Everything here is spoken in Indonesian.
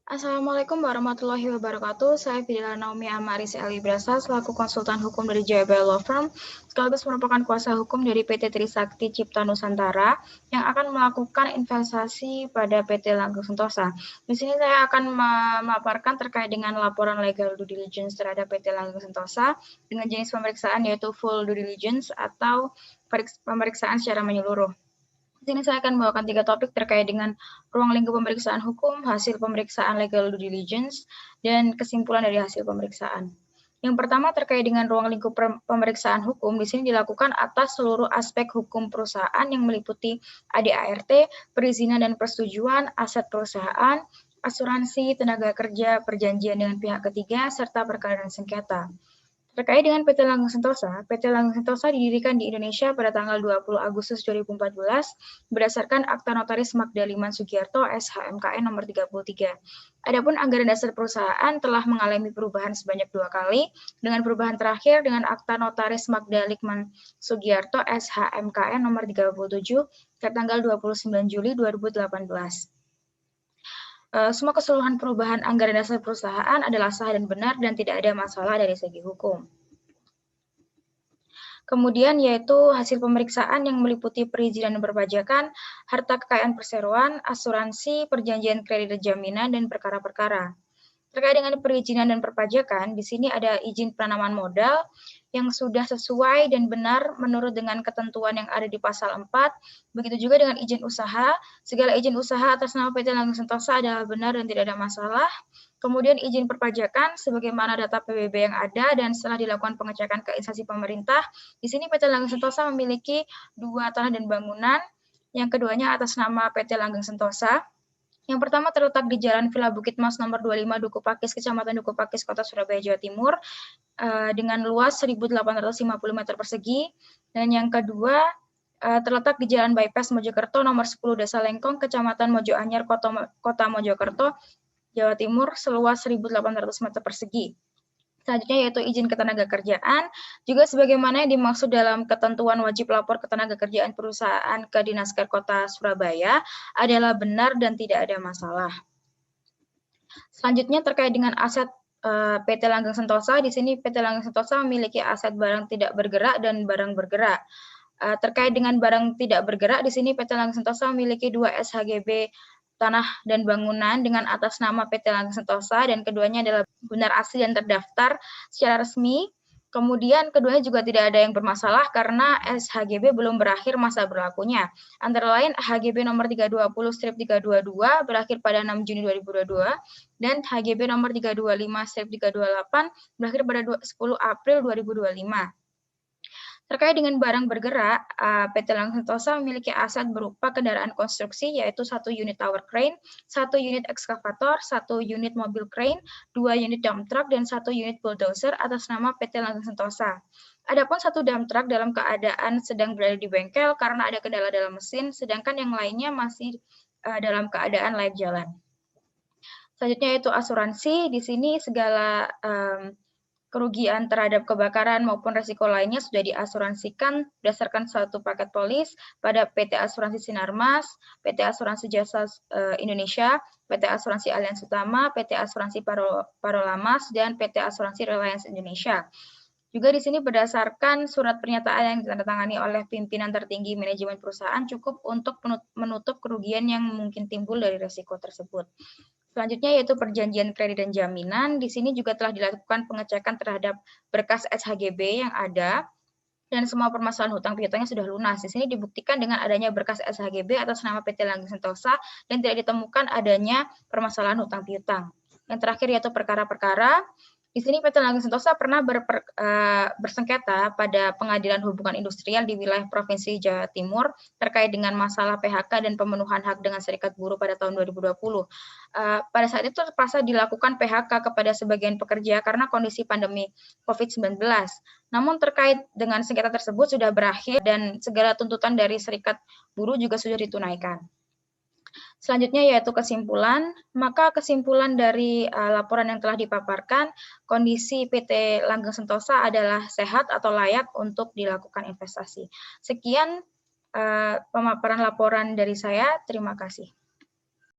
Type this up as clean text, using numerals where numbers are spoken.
Assalamualaikum warahmatullahi wabarakatuh. Saya Fidila Naomi Amaris Elibrasa selaku konsultan hukum dari JBL Law Firm, sekaligus merupakan kuasa hukum dari PT Trisakti Cipta Nusantara yang akan melakukan investasi pada PT Langgeng Sentosa. Di sini saya akan memaparkan terkait dengan laporan legal due diligence terhadap PT Langgeng Sentosa dengan jenis pemeriksaan yaitu full due diligence atau pemeriksaan secara menyeluruh. Di sini saya akan membawakan 3 topik terkait dengan ruang lingkup pemeriksaan hukum, hasil pemeriksaan legal due diligence, dan kesimpulan dari hasil pemeriksaan. Yang pertama terkait dengan ruang lingkup pemeriksaan hukum, di sini dilakukan atas seluruh aspek hukum perusahaan yang meliputi ADART, perizinan dan persetujuan, aset perusahaan, asuransi, tenaga kerja, perjanjian dengan pihak ketiga, serta perkara dan sengketa. Terkait dengan PT Langgeng Sentosa, PT Langgeng Sentosa didirikan di Indonesia pada tanggal 20 Agustus 2014 berdasarkan Akta Notaris Magda Liman Sugiarto SHMKN nomor 33. Adapun anggaran dasar perusahaan telah mengalami perubahan sebanyak 2 kali, dengan perubahan terakhir dengan Akta Notaris Magda Liman Sugiarto SHMKN nomor 37 tertanggal 29 Juli 2018. Semua keseluruhan perubahan anggaran dasar perusahaan adalah sah dan benar dan tidak ada masalah dari segi hukum. Kemudian yaitu hasil pemeriksaan yang meliputi perizinan dan perpajakan, harta kekayaan perseroan, asuransi, perjanjian kredit dan jaminan, dan perkara-perkara. Terkait dengan perizinan dan perpajakan, di sini ada izin penanaman modal yang sudah sesuai dan benar menurut dengan ketentuan yang ada di pasal 4. Begitu juga dengan izin usaha, segala izin usaha atas nama PT Langgeng Sentosa adalah benar dan tidak ada masalah. Kemudian izin perpajakan sebagaimana data PBB yang ada dan setelah dilakukan pengecekan ke instansi pemerintah, di sini PT Langgeng Sentosa memiliki 2 tanah dan bangunan, yang keduanya atas nama PT Langgeng Sentosa. Yang pertama terletak di Jalan Villa Bukit Mas nomor 25 Duku Pakis, Kecamatan Duku Pakis, Kota Surabaya, Jawa Timur, dengan luas 1.850 meter persegi. Dan yang kedua terletak di Jalan Bypass Mojokerto nomor 10 Desa Lengkong, Kecamatan Mojoanyar, Kota Mojokerto, Jawa Timur, seluas 1.800 meter persegi. Selanjutnya yaitu izin ketenagakerjaan, juga sebagaimana yang dimaksud dalam ketentuan wajib lapor ketenagakerjaan perusahaan ke Dinasker Kota Surabaya adalah benar dan tidak ada masalah. Selanjutnya terkait dengan aset PT Langgeng Sentosa, di sini PT Langgeng Sentosa memiliki aset barang tidak bergerak dan barang bergerak. Terkait dengan barang tidak bergerak, di sini PT Langgeng Sentosa memiliki 2 SHGB tanah dan bangunan dengan atas nama PT Langgeng Sentosa dan keduanya adalah benar asli dan terdaftar secara resmi. Kemudian keduanya juga tidak ada yang bermasalah karena SHGB belum berakhir masa berlakunya. Antara lain HGB nomor 320/322 berakhir pada 6 Juni 2022 dan HGB nomor 325/328 berakhir pada 10 April 2025. Terkait dengan barang bergerak, PT Langgeng Sentosa memiliki aset berupa kendaraan konstruksi yaitu 1 unit tower crane, 1 unit ekskavator, 1 unit mobil crane, 2 unit dump truck, dan 1 unit bulldozer atas nama PT Langgeng Sentosa. Adapun 1 dump truck dalam keadaan sedang berada di bengkel karena ada kendala dalam mesin, sedangkan yang lainnya masih dalam keadaan layak jalan. Selanjutnya yaitu asuransi. Di sini segala kerugian terhadap kebakaran maupun risiko lainnya sudah diasuransikan berdasarkan suatu paket polis pada PT Asuransi Sinarmas, PT Asuransi Jasa Indonesia, PT Asuransi Allianz Utama, PT Asuransi Parolamas, dan PT Asuransi Reliance Indonesia. Juga di sini berdasarkan surat pernyataan yang ditandatangani oleh pimpinan tertinggi manajemen perusahaan cukup untuk menutup kerugian yang mungkin timbul dari risiko tersebut. Selanjutnya yaitu perjanjian kredit dan jaminan. Di sini juga telah dilakukan pengecekan terhadap berkas SHGB yang ada dan semua permasalahan hutang piutangnya sudah lunas. Di sini dibuktikan dengan adanya berkas SHGB atas nama PT Langgeng Sentosa dan tidak ditemukan adanya permasalahan hutang piutang. Yang terakhir yaitu perkara-perkara. Di sini PT Langgeng Sentosa pernah bersengketa pada Pengadilan Hubungan Industrial di wilayah Provinsi Jawa Timur terkait dengan masalah PHK dan pemenuhan hak dengan serikat buruh pada tahun 2020. Pada saat itu terpaksa dilakukan PHK kepada sebagian pekerja karena kondisi pandemi COVID-19. Namun terkait dengan sengketa tersebut sudah berakhir dan segala tuntutan dari serikat buruh juga sudah ditunaikan. Selanjutnya yaitu kesimpulan. Maka kesimpulan dari laporan yang telah dipaparkan, kondisi PT Langgeng Sentosa adalah sehat atau layak untuk dilakukan investasi. Sekian pemaparan laporan dari saya. Terima kasih.